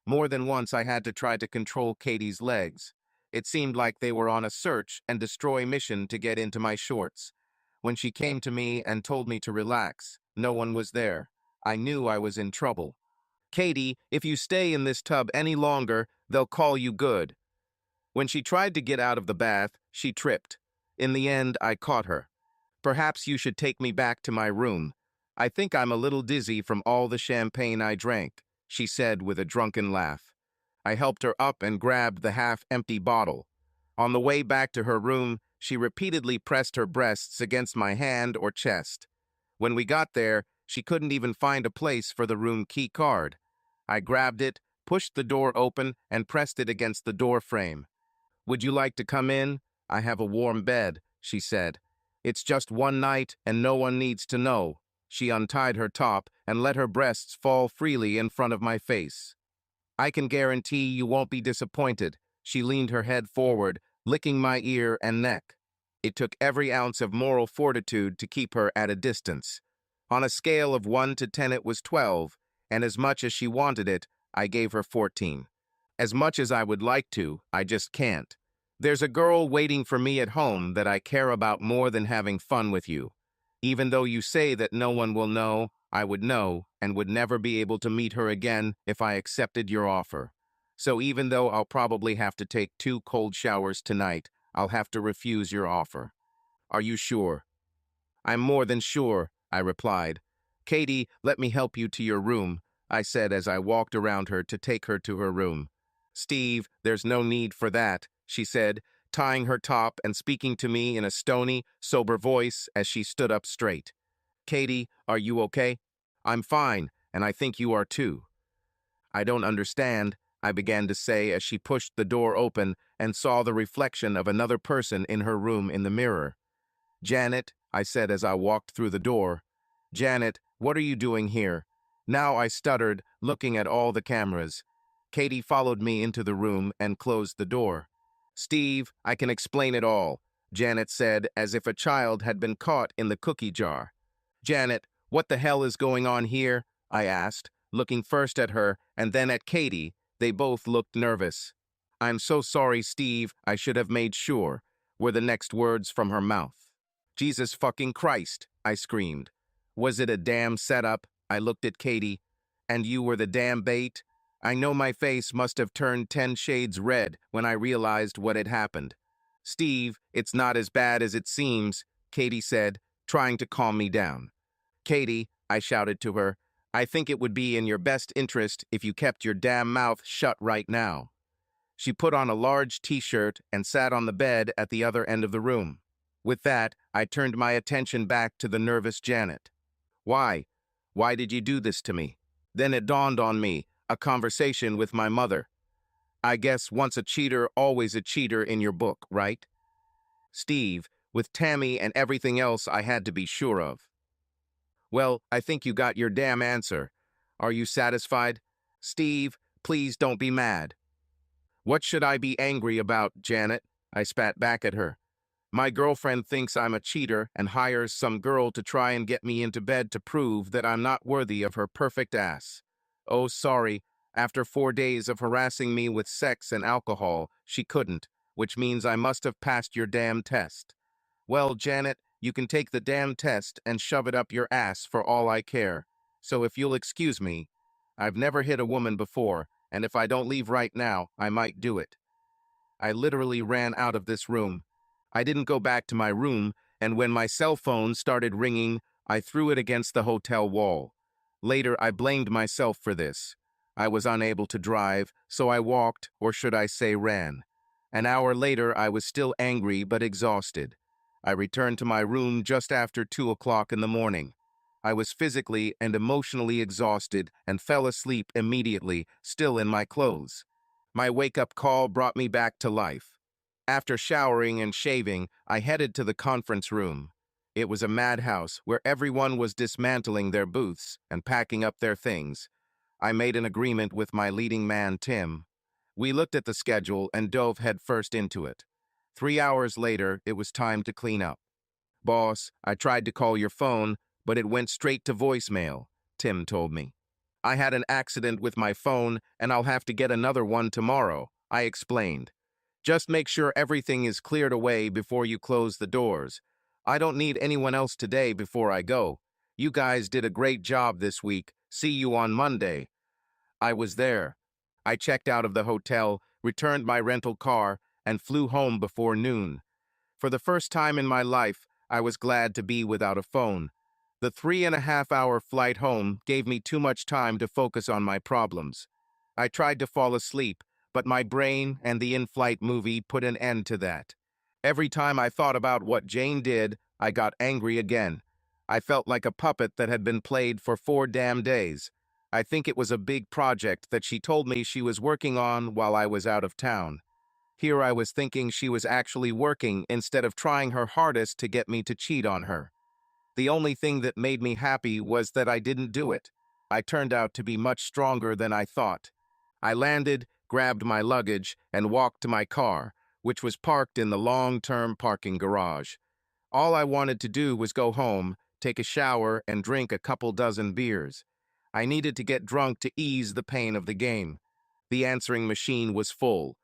More than once I had to try to control Katie's legs. It seemed like they were on a search and destroy mission to get into my shorts. When she came to me and told me to relax, no one was there. I knew I was in trouble. Katie, if you stay in this tub any longer, they'll call you good. When she tried to get out of the bath, she tripped. In the end, I caught her. Perhaps you should take me back to my room. I think I'm a little dizzy from all the champagne I drank, she said with a drunken laugh. I helped her up and grabbed the half-empty bottle. On the way back to her room, she repeatedly pressed her breasts against my hand or chest. When we got there, she couldn't even find a place for the room key card. I grabbed it, pushed the door open, and pressed it against the door frame. Would you like to come in? I have a warm bed, she said. It's just one night and no one needs to know. She untied her top and let her breasts fall freely in front of my face. I can guarantee you won't be disappointed. She leaned her head forward, licking my ear and neck. It took every ounce of moral fortitude to keep her at a distance. On a scale of 1 to 10 it was 12, and as much as she wanted it, I gave her 14. As much as I would like to, I just can't. There's a girl waiting for me at home that I care about more than having fun with you. Even though you say that no one will know, I would know and would never be able to meet her again if I accepted your offer. So even though I'll probably have to take 2 cold showers tonight, I'll have to refuse your offer. Are you sure? I'm more than sure, I replied. Katie, let me help you to your room, I said as I walked around her to take her to her room. Steve, there's no need for that, she said, tying her top and speaking to me in a stony, sober voice as she stood up straight. Katie, are you okay? I'm fine, and I think you are too. I don't understand, I began to say as she pushed the door open and saw the reflection of another person in her room in the mirror. Janet, I said as I walked through the door. Janet, what are you doing here? Now I stuttered, looking at all the cameras. Katie followed me into the room and closed the door. Steve, I can explain it all, Janet said as if a child had been caught in the cookie jar. Janet, what the hell is going on here? I asked, looking first at her and then at Katie. They both looked nervous. I'm so sorry, Steve, I should have made sure, were the next words from her mouth. Jesus fucking Christ, I screamed. Was it a damn setup? I looked at Katie. And you were the damn bait? I know my face must have turned 10 shades red when I realized what had happened. Steve, it's not as bad as it seems, Katie said, trying to calm me down. Katie, I shouted to her, I think it would be in your best interest if you kept your damn mouth shut right now. She put on a large t-shirt and sat on the bed at the other end of the room. With that, I turned my attention back to the nervous Janet. Why? Why did you do this to me? Then it dawned on me, a conversation with my mother. I guess once a cheater, always a cheater in your book, right? Steve, with Tammy and everything else I had to be sure of. Well, I think you got your damn answer. Are you satisfied? Steve, please don't be mad. What should I be angry about, Janet? I spat back at her. My girlfriend thinks I'm a cheater and hires some girl to try and get me into bed to prove that I'm not worthy of her perfect ass. Oh, sorry, after 4 days of harassing me with sex and alcohol, she couldn't, which means I must have passed your damn test. Well, Janet, you can take the damn test and shove it up your ass for all I care. So if you'll excuse me, I've never hit a woman before, and if I don't leave right now, I might do it. I literally ran out of this room. I didn't go back to my room, and when my cell phone started ringing, I threw it against the hotel wall. Later, I blamed myself for this. I was unable to drive, so I walked, or should I say ran. An hour later, I was still angry but exhausted. I returned to my room just after 2 o'clock in the morning. I was physically and emotionally exhausted and fell asleep immediately, still in my clothes. My wake-up call brought me back to life. After showering and shaving, I headed to the conference room. It was a madhouse where everyone was dismantling their booths and packing up their things. I made an agreement with my leading man, Tim. We looked at the schedule and dove headfirst into it. 3 hours later, it was time to clean up. Boss, I tried to call your phone, but it went straight to voicemail, Tim told me. I had an accident with my phone, and I'll have to get another one tomorrow, I explained. Just make sure everything is cleared away before you close the doors. I don't need anyone else today before I go. You guys did a great job this week. See you on Monday. I was there. I checked out of the hotel, returned my rental car, and flew home before noon. For the first time in my life, I was glad to be without a phone. The 3.5-hour flight home gave me too much time to focus on my problems. I tried to fall asleep, but my brain and the in-flight movie put an end to that. Every time I thought about what Jane did, I got angry again. I felt like a puppet that had been played for 4 damn days. I think it was a big project that she told me she was working on while I was out of town. Here I was thinking she was actually working instead of trying her hardest to get me to cheat on her. The only thing that made me happy was that I didn't do it. I turned out to be much stronger than I thought. I landed, grabbed my luggage, and walked to my car, which was parked in the long-term parking garage. All I wanted to do was go home, take a shower, and drink a couple dozen beers. I needed to get drunk to ease the pain of the game. The answering machine was full.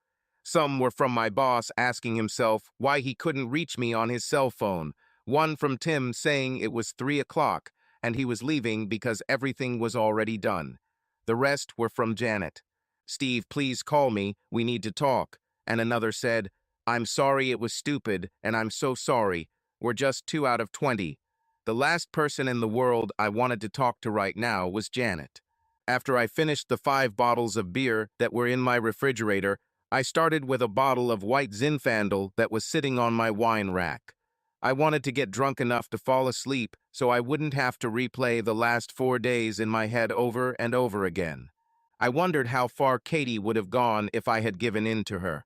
Some were from my boss asking himself why he couldn't reach me on his cell phone. One from Tim saying it was 3 o'clock and he was leaving because everything was already done. The rest were from Janet. "Steve, please call me. We need to talk." And another said, "I'm sorry it was stupid, and I'm so sorry. We're just 2 out of 20. The last person in the world I wanted to talk to right now was Janet. After I finished the 5 bottles of beer that were in my refrigerator, I started with a bottle of white Zinfandel that was sitting on my wine rack. I wanted to get drunk enough to fall asleep so I wouldn't have to replay the last 4 days in my head over and over again. I wondered how far Katie would have gone if I had given in to her.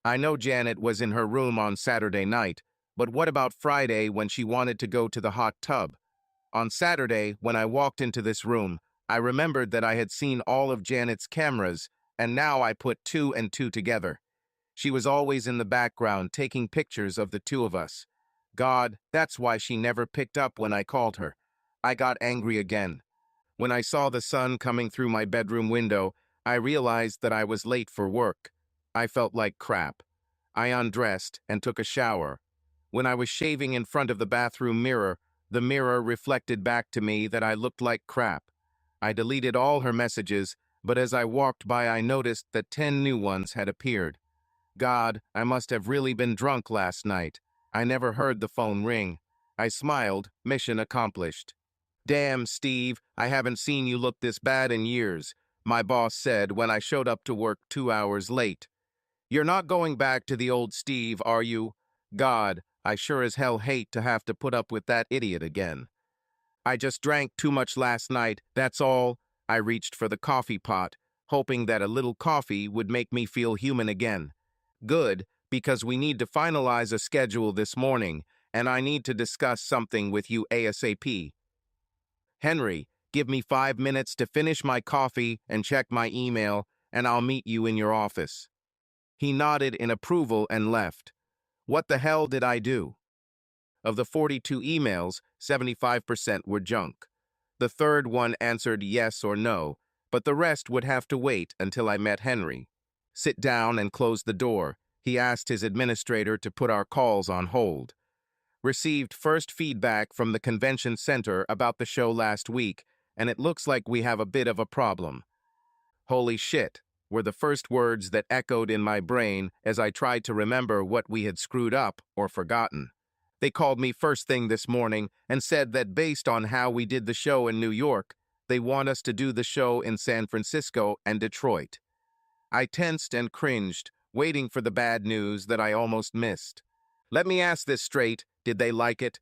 I know Janet was in her room on Saturday night, but what about Friday when she wanted to go to the hot tub? On Saturday, when I walked into this room, I remembered that I had seen all of Janet's cameras, and now I put 2 and 2 together. She was always in the background taking pictures of the two of us. God, that's why she never picked up when I called her. I got angry again. When I saw the sun coming through my bedroom window, I realized that I was late for work. I felt like crap. I undressed and took a shower. When I was shaving in front of the bathroom mirror, the mirror reflected back to me that I looked like crap. I deleted all her messages, but as I walked by I noticed that 10 new ones had appeared. God, I must have really been drunk last night. I never heard the phone ring. I smiled, mission accomplished. "Damn, Steve, I haven't seen you look this bad in years," my boss said when I showed up to work 2 hours late. "You're not going back to the old Steve, are you?" God, I sure as hell hate to have to put up with that idiot again. "I just drank too much last night, that's all." I reached for the coffee pot, hoping that a little coffee would make me feel human again. Good, because we need to finalize a schedule this morning, and I need to discuss something with you ASAP. Henry, give me 5 minutes to finish my coffee and check my email, and I'll meet you in your office. He nodded in approval and left. What the hell did I do? Of the 42 emails, 75% were junk. The third one answered yes or no, but the rest would have to wait until I met Henry. "Sit down and close the door." He asked his administrator to put our calls on hold. "Received first feedback from the convention center about the show last week, and it looks like we have a bit of a problem." "Holy shit," were the first words that echoed in my brain as I tried to remember what we had screwed up or forgotten. They called me first thing this morning and said that based on how we did the show in New York, they want us to do the show in San Francisco and Detroit. I tensed and cringed, waiting for the bad news that I almost missed. Let me ask this straight, did they like it?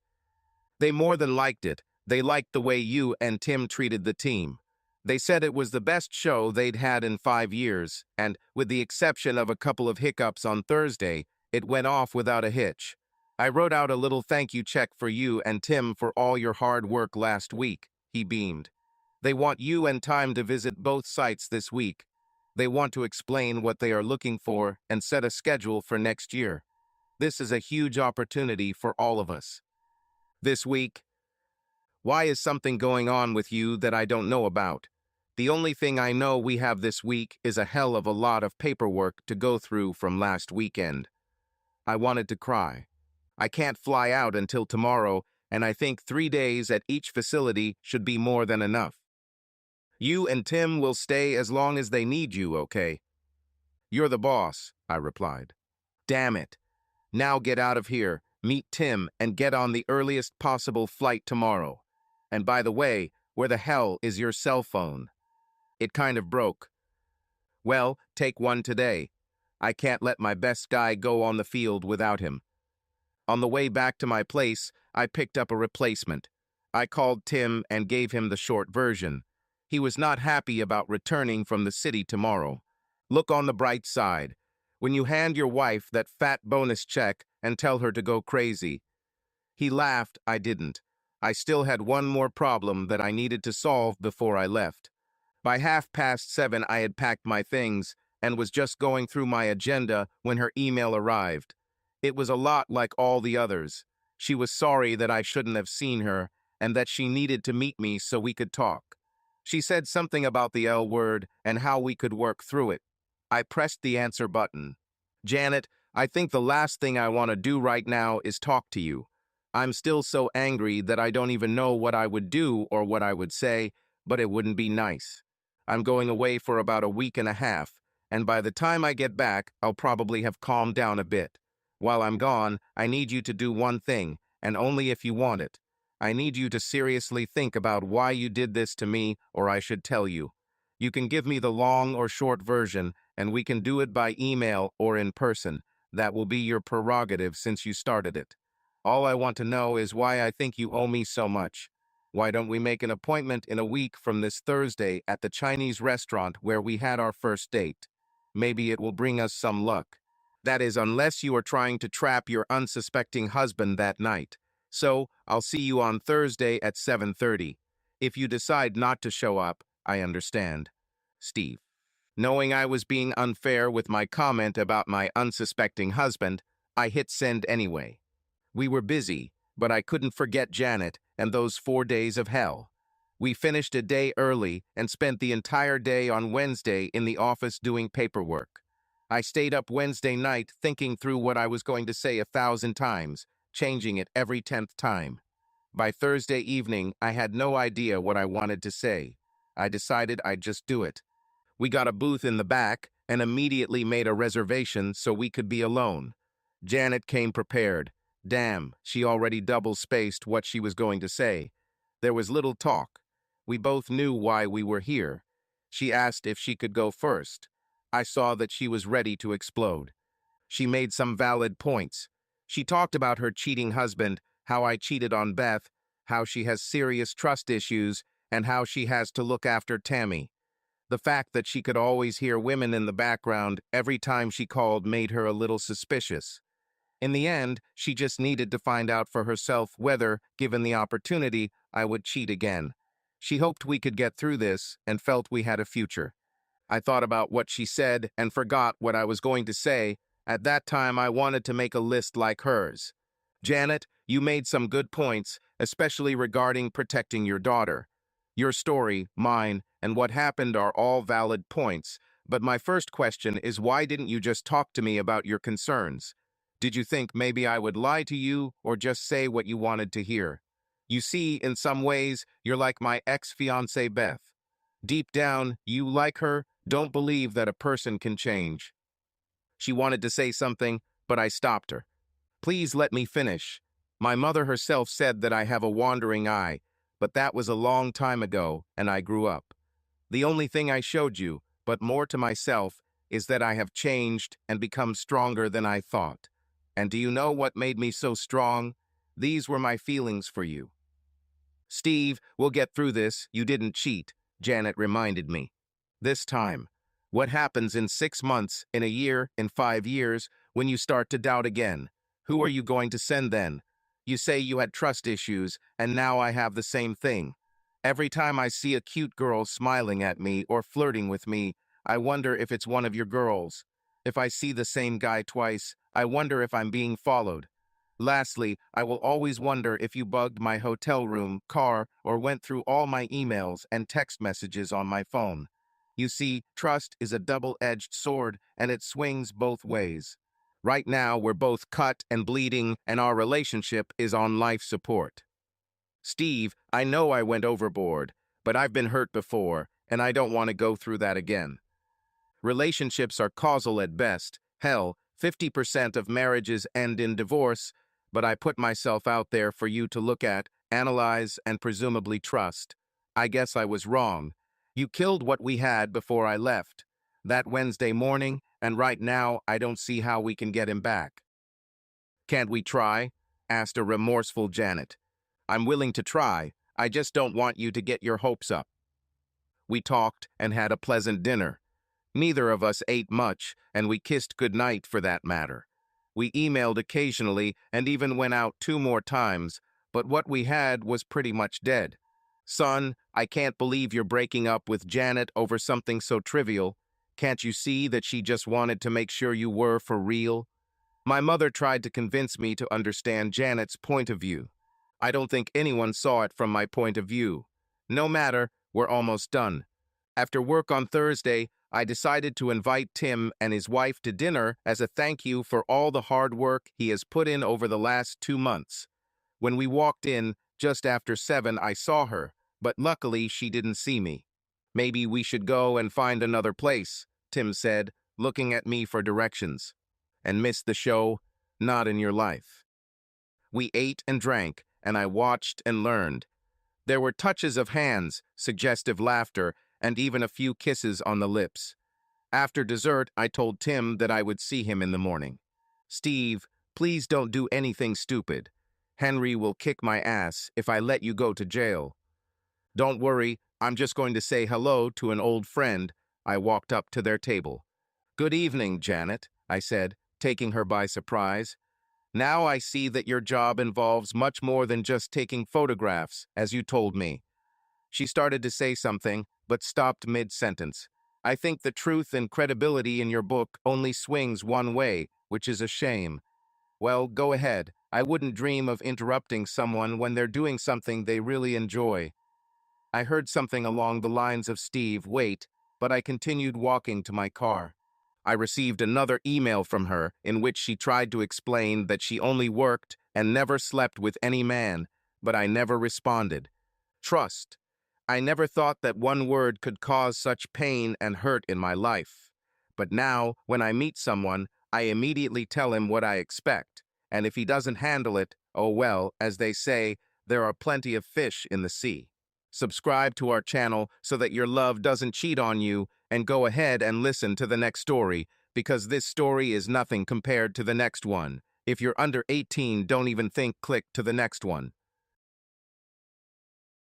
They more than liked it. They liked the way you and Tim treated the team. They said it was the best show they'd had in 5 years, and, with the exception of a couple of hiccups on Thursday, it went off without a hitch. I wrote out a little thank you check for you and Tim for all your hard work last week," he beamed. "They want you and time to visit both sites this week. They want to explain what they are looking for and set a schedule for next year. This is a huge opportunity for all of us." "This week? Why is something going on with you that I don't know about? The only thing I know we have this week is a hell of a lot of paperwork to go through from last weekend." I wanted to cry. "I can't fly out until tomorrow, and I think 3 days at each facility should be more than enough." You and Tim will stay as long as they need you, okay? You're the boss, I replied. Damn it. Now get out of here, meet Tim, and get on the earliest possible flight tomorrow. And by the way, where the hell is your cell phone? It kind of broke. Well, take one today. I can't let my best guy go on the field without him. On the way back to my place, I picked up a replacement. I called Tim and gave him the short version. He was not happy about returning from the city tomorrow. Look on the bright side. When you hand your wife that fat bonus check and tell her to go crazy. He laughed, I didn't. I still had one more problem that I needed to solve before I left. By 7:30, I had packed my things and was just going through my agenda when her email arrived. It was a lot like all the others. She was sorry that I shouldn't have seen her and that she needed to meet me so we could talk. She said something about the L word and how we could work through it. I pressed the answer button. Janet, I think the last thing I want to do right now is talk to you. I'm still so angry that I don't even know what I would do or what I would say, but it wouldn't be nice. I'm going away for about a week and a half, and by the time I get back, I'll probably have calmed down a bit. While I'm gone, I need you to do one thing, and only if you want it. I need you to seriously think about why you did this to me, or I should tell you. You can give me the long or short version, and we can do it by email or in person. That will be your prerogative since you started it. All I want to know is why I think you owe me so much. Why don't we make an appointment in a week from this Thursday at the Chinese restaurant where we had our first date? Maybe it will bring us some luck. That is, unless you are trying to trap your unsuspecting husband that night. So, I'll see you on Thursday at 7:30. If you decide not to show up, I understand. Steve. Knowing I was being unfair with my comment about my unsuspecting husband, I hit send anyway. We were busy, but I couldn't forget Janet and those 4 days of hell. We finished a day early and spent the entire day on Wednesday in the office doing paperwork. I stayed up Wednesday night thinking through what I was going to say 1,000 times, changing it every 10th time. By Thursday evening, I had no idea what I wanted to say. I decided I'd just do it. We got a booth in the back and immediately made a reservation so we could be alone. Janet came prepared. Damn, she already double-spaced what she was going to say. There was little talk. We both knew why we were here. She asked if she could go first. I saw that she was ready to explode. She made some valid points. She talked about her cheating husband, how I cheated on Beth, how she has serious trust issues, and how she has to look after Tammy. The fact that she could always hear women in the background every time she called made her a little suspicious. In the end, she just needed to find out for herself whether, given the opportunity, I would cheat again. She hoped we could get through this and felt we had a future. I thought about what she said and forgot what I was going to say. At that time, I wanted to make a list like hers. Janet, you made some good points, especially regarding protecting your daughter. Your story, mine, and what happened are all valid points, but my first question is why didn't you just talk to me about your concerns? Did you think maybe I would lie to you or just say what you wanted to hear? You see, in some ways, you're like my ex-fiancée Beth. Deep down, you, like her, don't believe that a person can change. She wanted to say something, but I stopped her. Please let me finish. My mother herself said that I have a wandering eye, but that was a long time ago, and I grew up. The only thing I showed you, but more to myself, is that I have changed and become stronger than I thought. And do you know what made me so strong? These were my feelings for you. Steve, we'll get through this. You didn't cheat, Janet reminded me. This time. What happens in 6 months, in a year, in 5 years, when you start to doubt again? Who are you going to send then? You say you had trust issues, and now I have the same thing. Every time I see a cute girl smiling at me or flirting with me, I wonder if it's one of your girls. If I see the same guy twice, I wonder if I'm being followed. Lastly, I will always wonder if you bugged my hotel room, car, or went through all my emails and text messages on my phone. You see, trust is a double-edged sword, and it swings both ways. Right now, we're both cut and bleeding, and our relationship is on life support. Steve, I know I went overboard, but I've been hurt before, and I don't want to go through that again. Relationships are causal at best. Hell, 50% of marriages end in divorce, but I put myself out there for you to look at, analyze, and presumably trust. I guess I was wrong. You killed what we had before I left. That Wednesday morning, and right now I don't see how we can get him back. Can't we try? Asked a remorseful Janet. I'm willing to try. I just don't want you to get your hopes up. We talked and had a pleasant dinner. Neither of us ate much, and we kissed goodnight for that matter. We emailed occasionally and even went out 2 more times, but what we had was pretty much dead. Son, I can't believe you're breaking up with Janet over something so trivial. Can't you see that she just wanted to make sure you were for real? My mother tried to convince me to understand Janet's point of view. I don't think anyone saw it from my point of view. No matter, we're almost done. After work on Thursday, I decided to invite Tim and his wife to dinner as a thank you for all the hard work he has put in over the last 2 months. When we walked in, just after 7, I saw her, but luckily she didn't see me. Maybe we should go and find another place, Tim said, looking at me for directions. And miss the show? Not in your life. We ate and drank, and I watched and learned. There were touches of hands, suggestive laughter, and even a few kisses on the lips. After dessert, I told Tim that I would see him in the morning. Steve, please don't do anything stupid. Henry will kick my ass if I let you go to jail. Don't worry, I'm just going to say hello to an old friend. I walked up to their table. Good evening, Janet, I said, taking her by surprise. Now I see that your job involves much more than just taking photographs, as you told me. She started to say something, but stopped mid-sentence. I think the truth and credibility in your book only swings one way, which is a shame. Well, go ahead. I wouldn't dream of interrupting someone when they're doing something they really enjoy. I heard something along the lines of Steve, wait, but I continued walking to my car. I received another email from her in which she tried to explain that she only worked and never slept with any man, but I never responded. Trust. I never thought that one word could cause such pain and hurt in my life. But now, when I meet someone, I immediately tell him what I expect, and if he doesn't handle it, oh well, as they say, there are plenty of fish in the sea. Subscribe to our channel so that your love doesn't cheat on you, and go ahead and listen to the next story, because this story is nothing compared to the next one. If you're under 18, don't even think click to the next one.